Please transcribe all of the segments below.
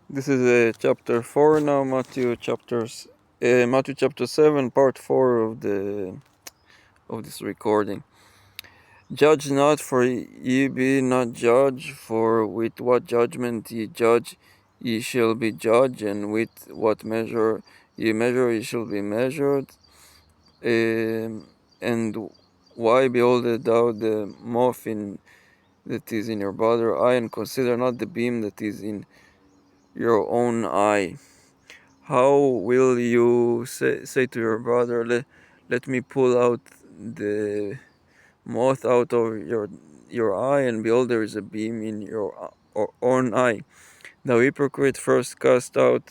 This is chapter 4 now, Matthew chapter 7, part 4 of this recording. Judge not, for ye be not judged, for with what judgment ye judge, ye shall be judged, and with what measure ye measure, ye shall be measured. And why beholdest thou the moth that is in your brother's eye, and consider not the beam that is in your own eye? How will you say to your brother, let me pull out the moth out of your eye, and behold, there is a beam in your own eye? Thou hypocrite, first cast out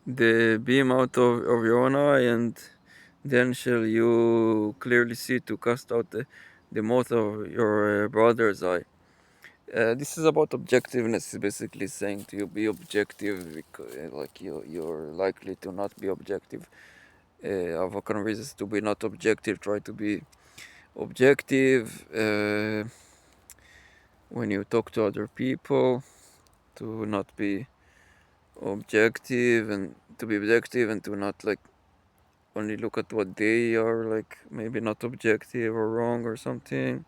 the beam out of your own eye, and then shall you clearly see to cast out the moth of your brother's eye. This is about objectiveness. It's basically saying to you, be objective, because like you're likely to not be objective. Of kind of reasons to be not objective, try to be objective when you talk to other people, to not be objective, and to be objective and to not like only look at what they are like, maybe not objective or wrong or something.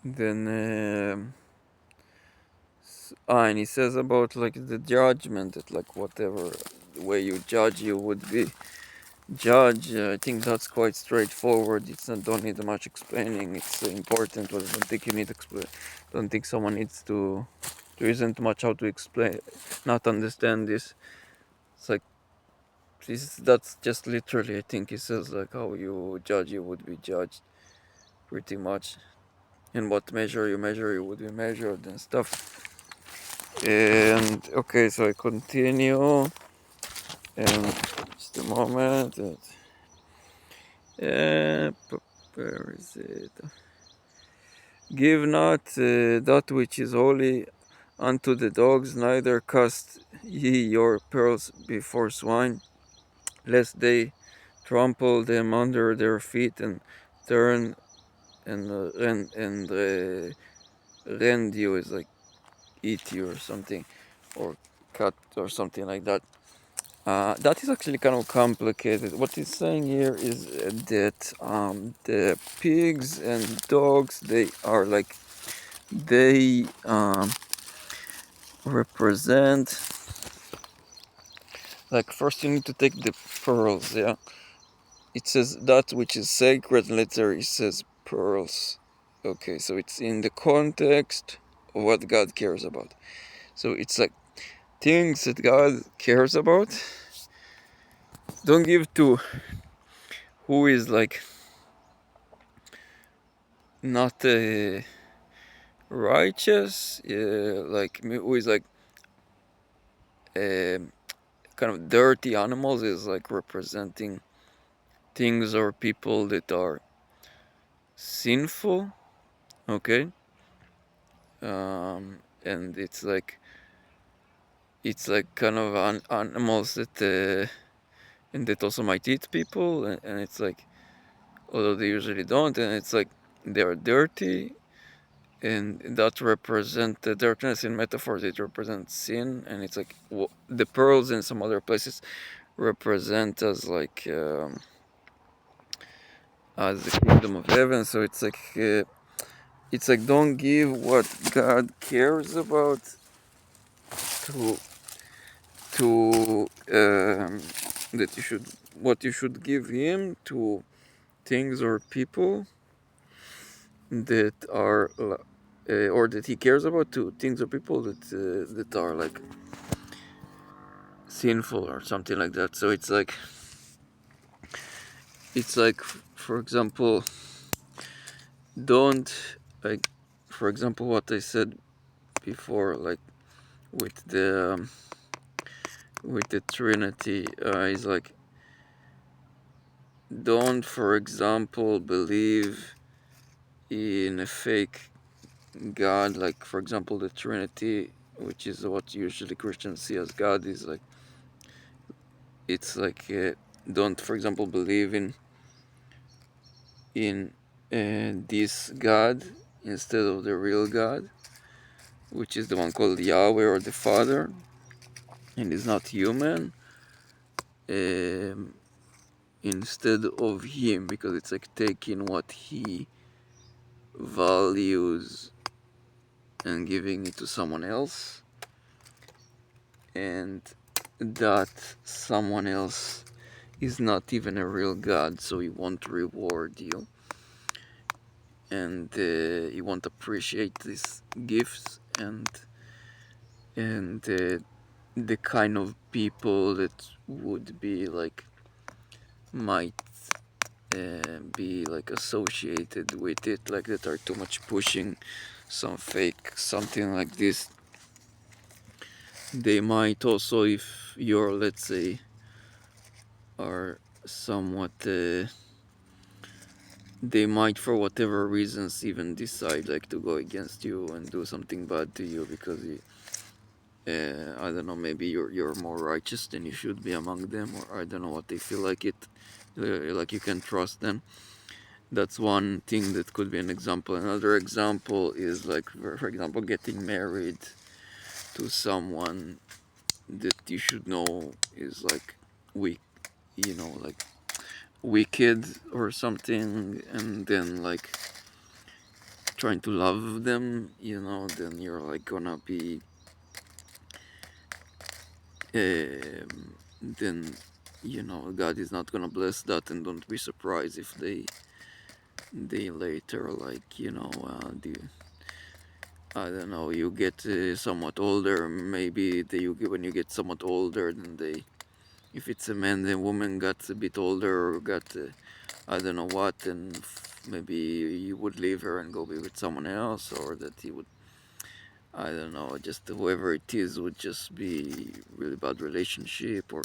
Then and he says about like the judgment, that like whatever way you judge, you would be judged. I think that's quite straightforward. It's not, don't need much explaining. It's important, but I don't think you need explain. Don't think someone needs to. There isn't much how to explain, not understand this. It's like that's just literally. I think he says like how you judge, you would be judged, pretty much. In what measure you measure, you would be measured and stuff. And okay, so I continue. And just a moment. Where is it? Give not that which is holy unto the dogs, neither cast ye your pearls before swine, lest they trample them under their feet and turn and rend you, is like eat you or something, or cut or something like that. That is actually kind of complicated. What he's saying here is that the pigs and dogs, they are like, they represent, like, first you need to take the pearls, yeah? It says that which is sacred, later it says pearls. Okay, so it's in the context of what God cares about. So it's like things that God cares about, don't give to who is like not righteous, like who is like kind of dirty animals, is like representing things or people that are sinful. Okay, and it's like kind of animals that and that also might eat people, and it's like, although they usually don't, and it's like they are dirty, and that represent the darkness. In metaphors it represents sin, and it's like the pearls in some other places represent as the kingdom of heaven. So it's like don't give what God cares about to that you should, what you should give him to things or people that are or that he cares about, to things or people that are like sinful or something like that. So it's like for example, don't, like, for example, what I said before, like with the Trinity, is like, don't, for example, believe in a fake God, like for example the Trinity, which is what usually Christians see as God, is like, it's like don't, for example, believe in this God instead of the real God. which is the one called Yahweh or the Father, and is not human, um, instead of him, because it's like taking what he values and giving it to someone else, and that someone else is not even a real God, so he won't reward you, and he won't appreciate these gifts, and the kind of people that would be like might be like associated with it, like that are too much pushing some fake something like this. They might also, if you're, let's say, are somewhat they might for whatever reasons even decide like to go against you and do something bad to you because you, I don't know, maybe you're more righteous than you should be among them, or I don't know what they feel like it, like you can trust them. That's one thing that could be an example. Another example is like, for example, getting married to someone that you should know is like weak, like wicked or something, and then like trying to love them, then you're like gonna be, then God is not gonna bless that, and don't be surprised if they later like I don't know, you get somewhat older, maybe when you get somewhat older, then if it's a man, the woman got a bit older or got I don't know what, and maybe you would leave her and go be with someone else, or that he would, I don't know, just whoever it is would just be really bad relationship, or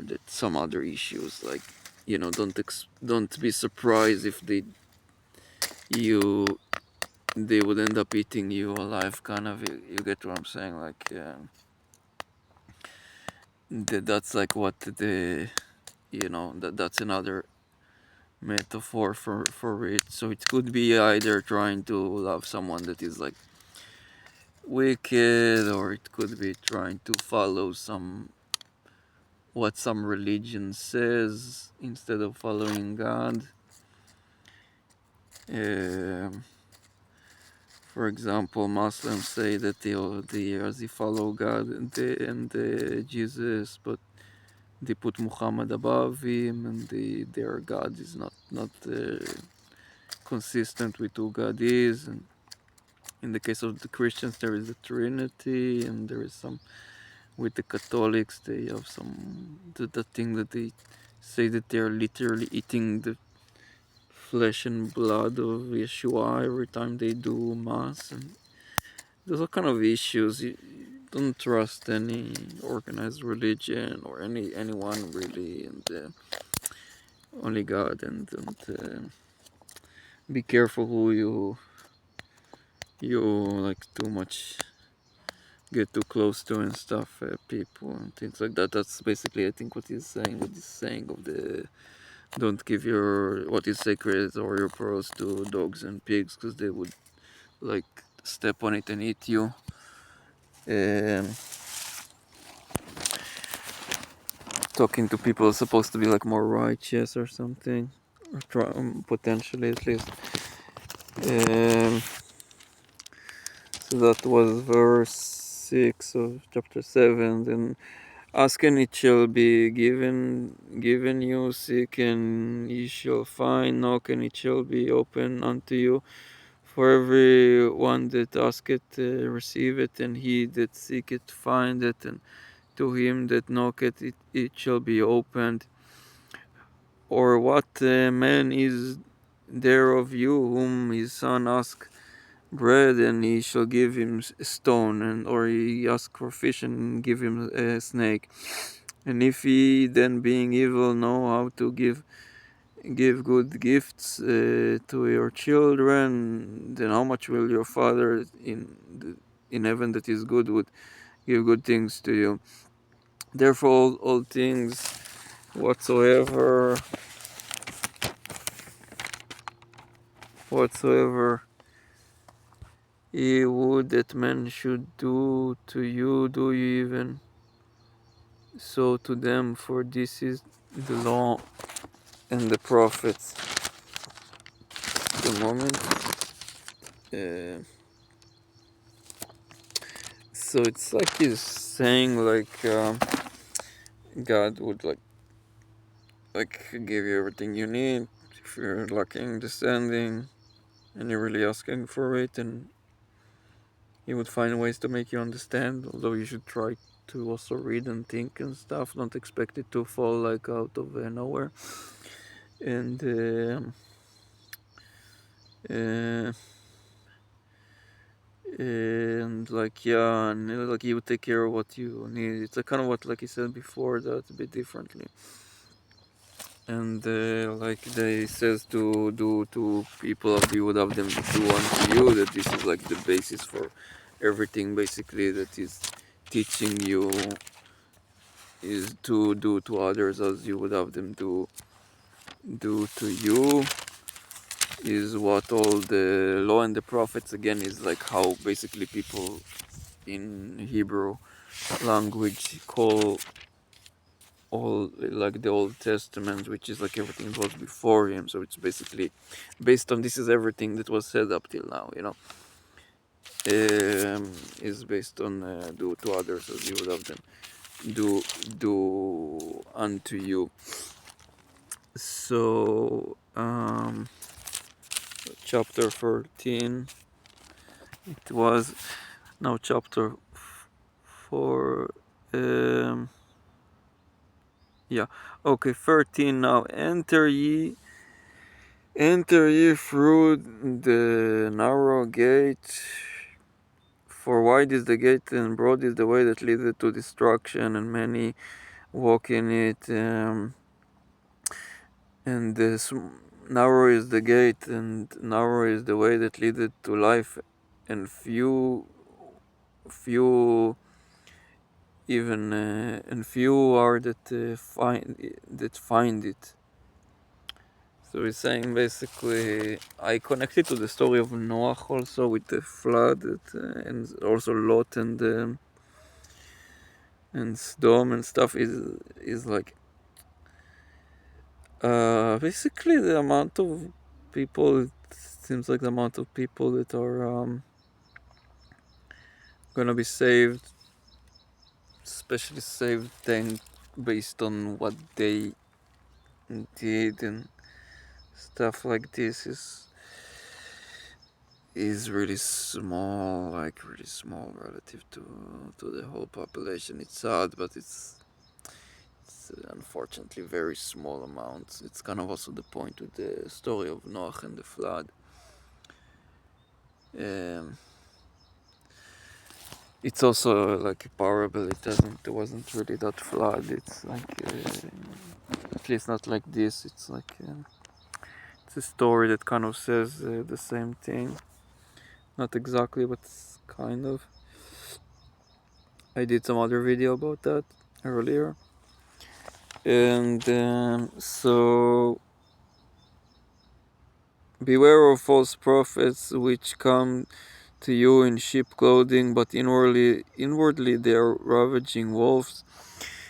that some other issues, like don't be surprised if you they would end up eating you alive, kind of. You get what I'm saying? Like that's like what that's another metaphor for it. So it could be either trying to love someone that is like wicked, or it could be trying to follow what some religion says instead of following God. Um, for example, Muslims say that they follow God and Jesus, but they put Muhammad above him, and their God is not consistent with who God is. And in the case of the Christians, there is a Trinity, and there is some with the Catholics. They have the thing that they say that they are literally eating the flesh and blood of Yeshua every time they do mass, and there's all kind of issues. You don't trust any organized religion or anyone really, and only God, and be careful who you like too much get too close to and stuff, people and things like that. That's basically, I think, what he's saying with this saying of the don't give your what is sacred or your pearls to dogs and pigs, because they would like step on it and eat you. Um, Talking to people is supposed to be like more righteous or something, or potentially at least. Um, so that was verse 6 of chapter 7. Then ask and it shall be given you, seek and ye shall find, knock and it shall be open unto you. For every one that asketh receiveth, and he that seeketh findeth, and to him that knocketh it shall be opened. Or what man is there of you whom his son ask bread, and he shall give him a stone, or he ask for fish and give him a snake? And if he then, being evil, know how to give good gifts to your children, then how much will your Father in heaven that is good would give good things to you? Therefore all things whatsoever would that man should do to you, do you even so to them, for this is the law and the prophets. The moment. Uh, so it's like he's saying like God would like give you everything you need if you're lacking understanding and you're really asking for it, and he would find ways to make you understand. Although you should try to also read and think and stuff. Don't expect it to fall like out of nowhere. And uh, and like yeah, and like you take care of what you need. It's like kind of what like he said before, that a bit differently. And like they says to do to people as you would have them do unto you, that this is like the basis for everything basically that is teaching you, is to do to others as you would have them do to you, is what all the law and the prophets again is like how basically people in Hebrew language call all like the Old Testament, which is like everything that was before him. So it's basically based on this is everything that was said up till now, is based on do to others as you would have them do unto you. So chapter 13, it was now chapter 4, yeah, okay, 13 now. Enter ye through the narrow gate, for wide is the gate and broad is the way that leadeth to destruction, and many walk in it. And narrow is the gate and narrow is the way that leadeth to life, and few even and few are that find it. So he's saying basically, I connected to the story of Noah also with the flood, and also Lot and Sodom and stuff is like basically the amount of people. It seems like the amount of people that are gonna be saved, especially saved then based on what they did and stuff like this is really small, like really small relative to the whole population. It's sad, but it's unfortunately very small amounts. It's kind of also the point with the story of Noah and the flood. Um, it's also like a parable. It wasn't really that flood. It's like at least not like this. It's like it's a story that kind of says the same thing. Not exactly, but kind of. I did some other video about that earlier. And so beware of false prophets which come to you in sheep clothing, but inwardly they are ravaging wolves.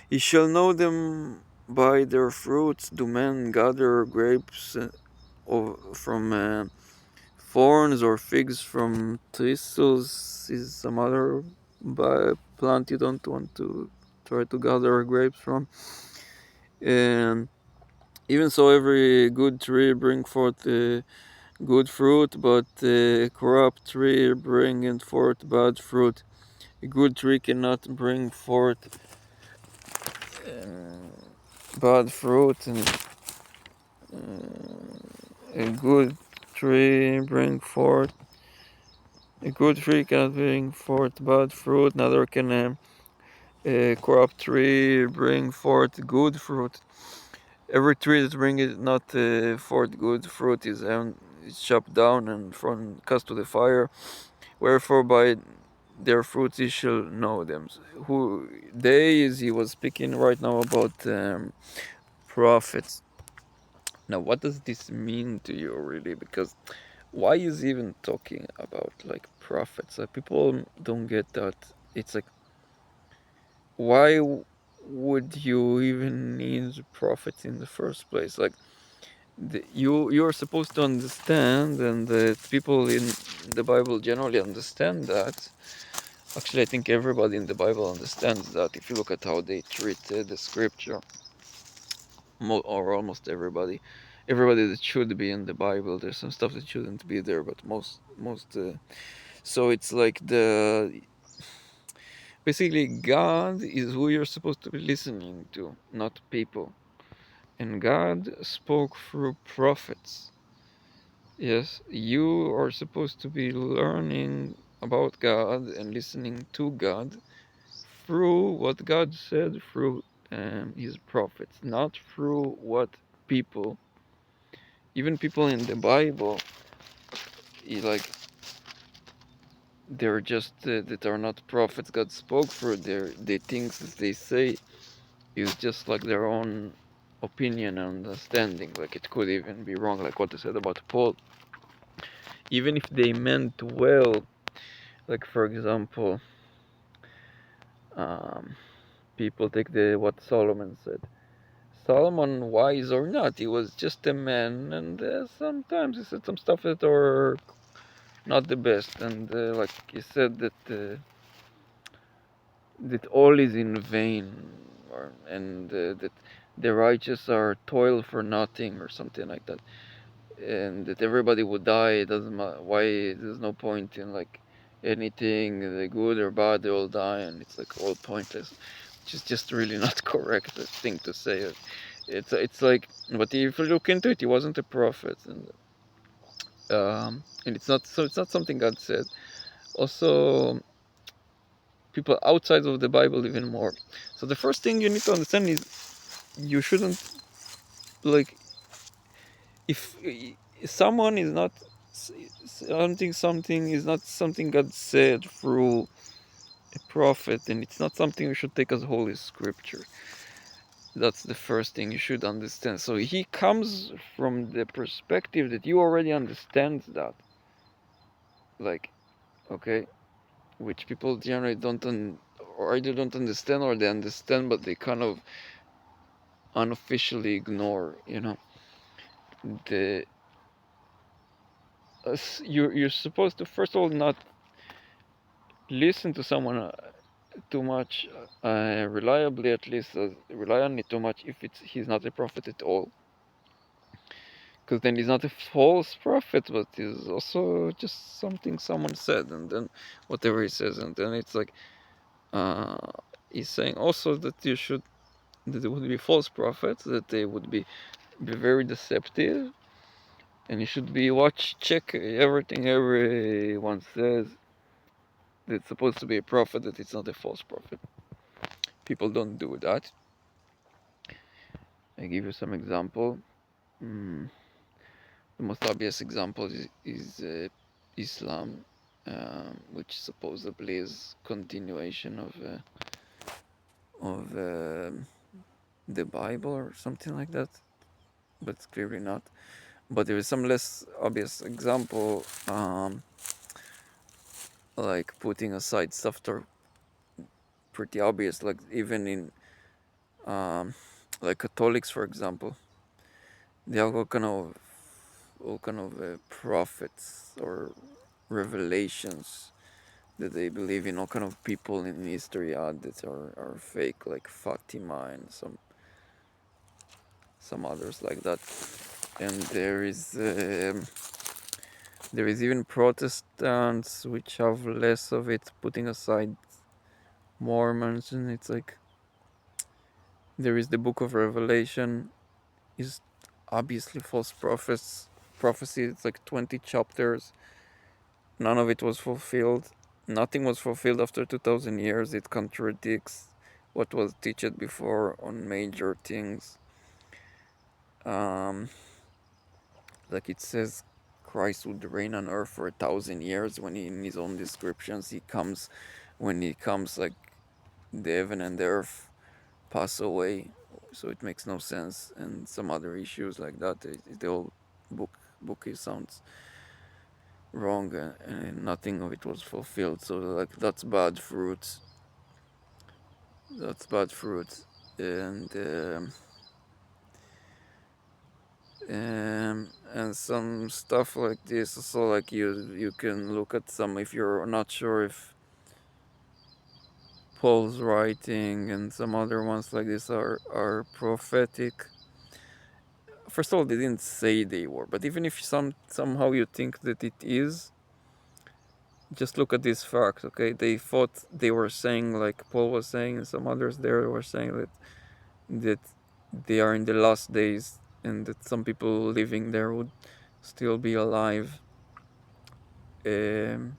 You shall know them by their fruits. Do men gather grapes from thorns, or figs from thistles? Is some other plant you don't want to try to gather grapes from. And even so, every good tree bring forth good fruit, but a corrupt tree bringeth forth bad fruit. A good tree cannot bring forth bad fruit, and a good tree bring forth a good tree cannot bring forth bad fruit, neither can a corrupt tree bring forth good fruit. Every tree that bringeth not forth good fruit is chopped down and cast to the fire. Wherefore by their fruits ye shall know them. Who they is, he was speaking right now about prophets. Now, what does this mean to you really? Because why is he even talking about like prophets? Like people don't get that. It's like, why would you even need prophets in the first place? Like you're supposed to understand, and the people in the Bible generally understand that. Actually, I think everybody in the Bible understands that. If you look at how they treated the scripture, or almost everybody that should be in the Bible, there's some stuff that shouldn't be there, but most. So it's like basically God is who you're supposed to be listening to, not people. And God spoke through prophets. Yes, you are supposed to be learning about God and listening to God through what God said through his prophets, not through what people, even people in the Bible, like they're just that are not prophets God spoke through. The things that they say is just like their own opinion and understanding. Like it could even be wrong, like what I said about Paul. Even if they meant well, like for example, um, people take the what Solomon said. Solomon, wise or not, he was just a man, and sometimes he said some stuff that are not the best. And like he said that all is in vain, and that the righteous are toil for nothing, or something like that, and that everybody would die. It doesn't matter why. There's no point in like anything, the good or bad, they all die, and it's like all pointless, which is just really not correct thing to say. It's like, but if you look into it, he wasn't a prophet, and it's not, so it's not something God said. Also, people outside of the Bible even more. So the first thing you need to understand is you shouldn't, like, if someone is not something is not something God said through a prophet, and it's not something you should take as holy scripture. That's the first thing you should understand. So he comes from the perspective that you already understand that, like, okay, which people generally or either don't understand, or they understand but they kind of unofficially ignore. The you're supposed to first of all not listen to someone too much, reliably, at least rely on it too much if he's not a prophet at all, because then he's not a false prophet, but he's also just something someone said, and then whatever he says, and then it's like, uh, he's saying also that that there would be false prophets, that they would be very deceptive, and you should check everything everyone says that's supposed to be a prophet, that it's not a false prophet. People don't do that. I give you some example. Mm, the most obvious example is Islam, which supposedly is continuation of the Bible or something like that, but it's clearly not. But there is some less obvious example, like putting aside stuff that are pretty obvious, like even in um, like Catholics, for example, they have all kind of prophets or revelations that they believe in. All kind of people in history that are fake, like Fatima and some others like that. And there is even Protestants which have less of it, putting aside Mormons, and it's like there is the Book of Revelation is obviously false prophecy. It's like 20 chapters. None of it was fulfilled. Nothing was fulfilled after 2000 years. It contradicts what was taught before on major things. Um, like it says Christ would reign on earth for 1,000 years, when in his own descriptions when he comes, like the heaven and the earth pass away. So it makes no sense, and some other issues like that. The whole book sounds wrong, and nothing of it was fulfilled. So like that's bad fruits. That's bad fruits, and and some stuff like this. So like you can look at some if you're not sure if Paul's writing and some other ones like this are prophetic. First of all, they didn't say they were, but even if somehow you think that it is, just look at this fact, okay? They thought they were saying, like Paul was saying, and some others there were saying that they are in the last days, and that some people living there would still be alive. Um,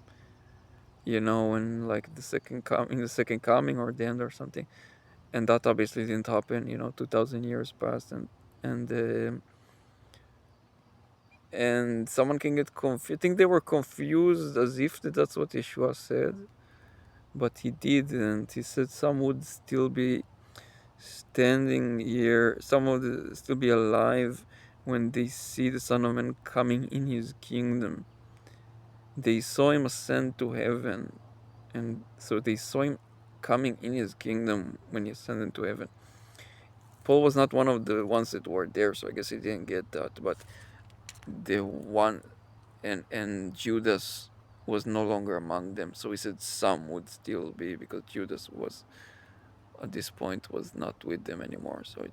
in like the second coming or the end or something, and that obviously didn't happen. 2,000 years passed, and someone can get confused. I think they were confused as if that's what Yeshua said, but he didn't. He said some would still be standing here, some would still be alive when they see the Son of Man coming in his kingdom. They saw him ascend to heaven, and so they saw him coming in his kingdom when he ascended to heaven. Paul was not one of the ones that were there, so I guess he didn't get that. But the one, and Judas was no longer among them, so he said some would still be, because Judas was at this point was not with them anymore. So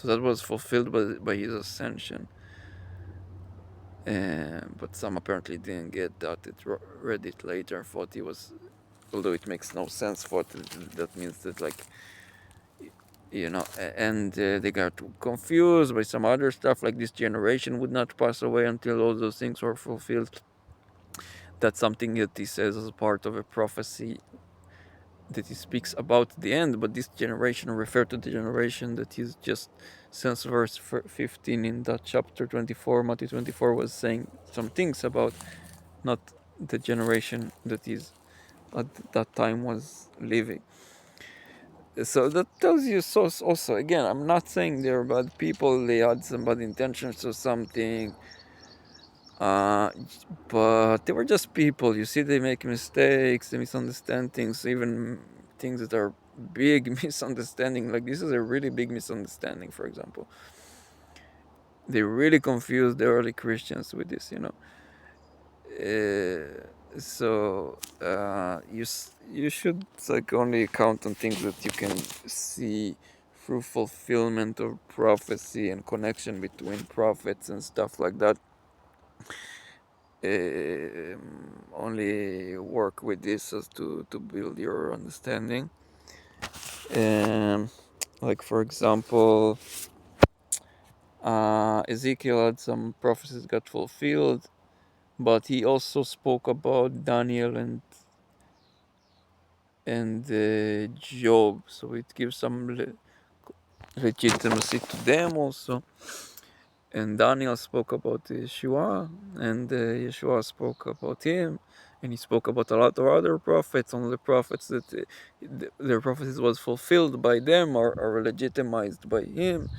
that was fulfilled by his ascension. But some apparently didn't get that. It read it later, thought he was, although it makes no sense. Thought that means that, like, and they got confused by some other stuff, like this generation would not pass away until all those things were fulfilled. That's something that he says as part of a prophecy that he speaks about the end, but this generation referred to the generation that he's just, since verse 15 in that chapter 24, Matthew 24, was saying some things about, not the generation that is at that time was living. So that tells you, so also, again, I'm not saying they're bad people, they had some bad intentions or something, but they were just people. You see, they make mistakes, they misunderstand things, even things that are big misunderstanding. Like this is a really big misunderstanding, for example. They really confused the early Christians with this. You should like only count on things that you can see through fulfillment of prophecy and connection between prophets and stuff like that. Only work with this as to build your understanding. Like for example, Ezekiel had some prophecies got fulfilled, but he also spoke about Daniel and Job, so it gives some legitimacy to them also. And Daniel spoke about Yeshua, and Yeshua spoke about him, and he spoke about a lot of other prophets. Only the prophets that their prophecies was fulfilled by them are legitimized by him,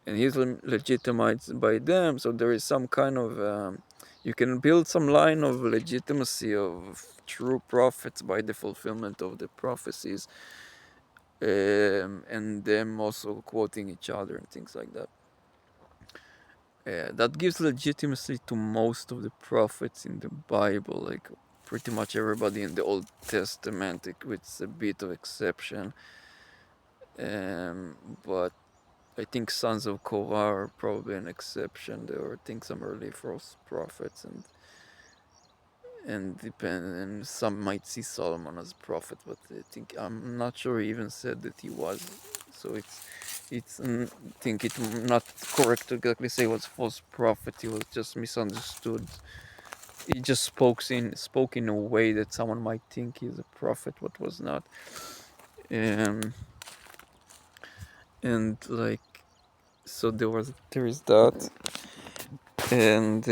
and he's legitimized by them. So there is some kind of you can build some line of legitimacy of true prophets by the fulfillment of the prophecies, and them also quoting each other and things like that. That gives legitimacy to most of the prophets in the Bible, like pretty much everybody in the Old Testament, with a bit of exception. But I think sons of Korah are probably an exception. There were, I think, some early false prophets, and some might see Solomon as prophet, but I'm not sure he even said that he was. So I think it's not correct to exactly say he was false prophet. He was just misunderstood. He just spoke in a way that someone might think he's a prophet, but was not. And like, so there is that, and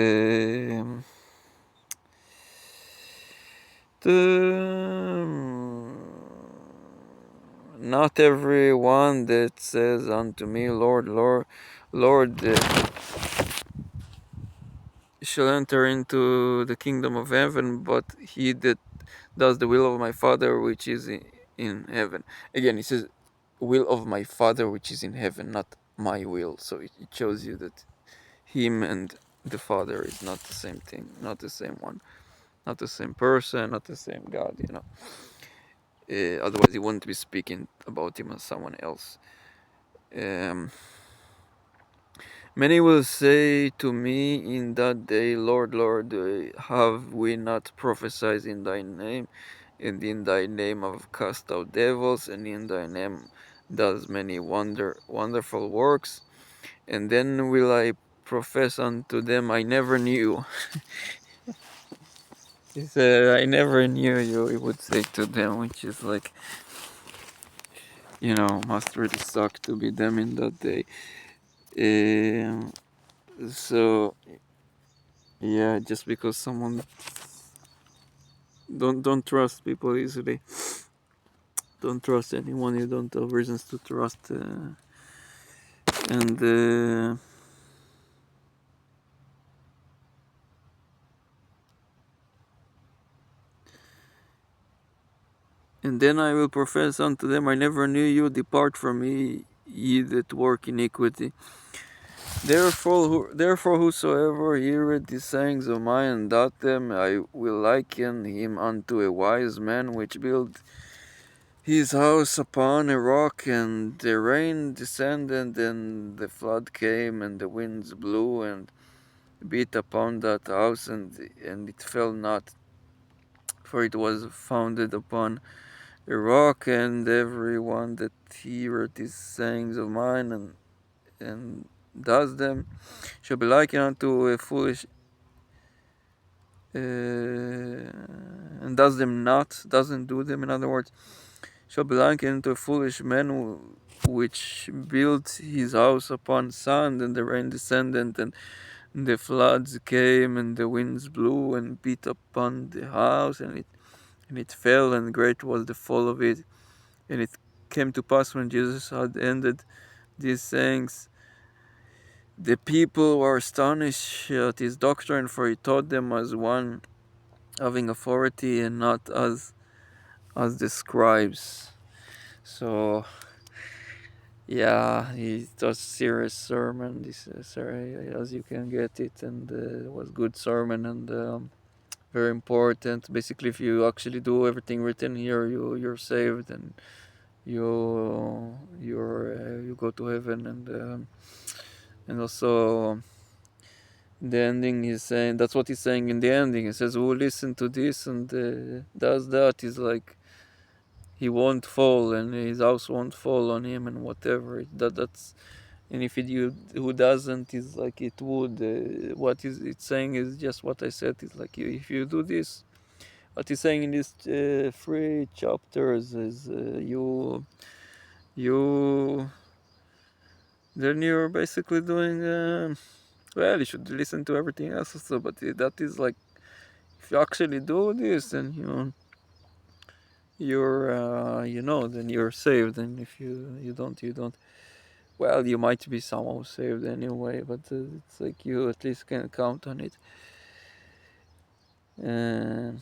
not everyone that says unto me, Lord, Lord, Lord, shall enter into the kingdom of heaven, but he that does the will of my Father which is in heaven. Again, he says, will of my Father which is in heaven, not my will. So it shows you that him and the Father is not the same thing, not the same one, not the same person, not the same God, you know. Otherwise, he wouldn't be speaking about him as someone else. Um, Many will say to me in that day, Lord, Lord, have we not prophesied in thy name, and in thy name have cast out devils, and in thy name does many wonderful works? And then will I profess unto them, I never knew. He said, I never knew you, he would say to them, which is like, must really suck to be them in that day. Um, so, yeah, just because someone don't trust people easily. Don't trust anyone you don't have reasons to trust, and and then I will profess unto them, I never knew you. Depart from me, ye that work iniquity. Therefore, whosoever heareth these sayings of mine and doubt them, I will liken him unto a wise man which built his house upon a rock, and the rain descended, and the flood came, and the winds blew, and beat upon that house, and it fell not, for it was founded upon a rock. And every one that heareth these sayings of mine and does them shall be likened unto a foolish, and does them not, doesn't do them, in other words, shall be likened to a foolish man which built his house upon sand, and the rain descended, and the floods came, and the winds blew and beat upon the house, and it fell, and great was the fall of it. And it came to pass, when Jesus had ended these sayings, the people were astonished at his doctrine, for he taught them as one having authority, and not as the scribes. So yeah, he taught serious sermon. This as you can get it, and it was good sermon, and very important. Basically, if you actually do everything written here, you're saved, and you go to heaven, and also the ending is saying, that's what he's saying in the ending. He says, who listen to this and does that is like, he won't fall, and his house won't fall on him, and whatever. That's and if you who doesn't is like it would. What is it's saying is just what I said. Is like, if you do this, what he's saying in these three chapters is you then you're basically doing well. You should listen to everything else also, but that is like, if you actually do this, then then you're saved. And if you don't, you don't. Well, you might be somehow saved anyway, but it's like you at least can count on it. And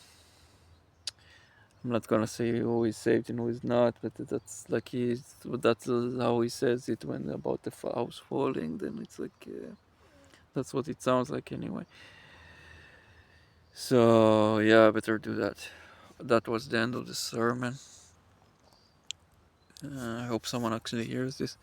I'm not gonna say who is saved and who is not, but that's how he says it when about the house falling. Then it's like that's what it sounds like anyway. So yeah, better do that. That was the end of the sermon. I hope someone actually hears this.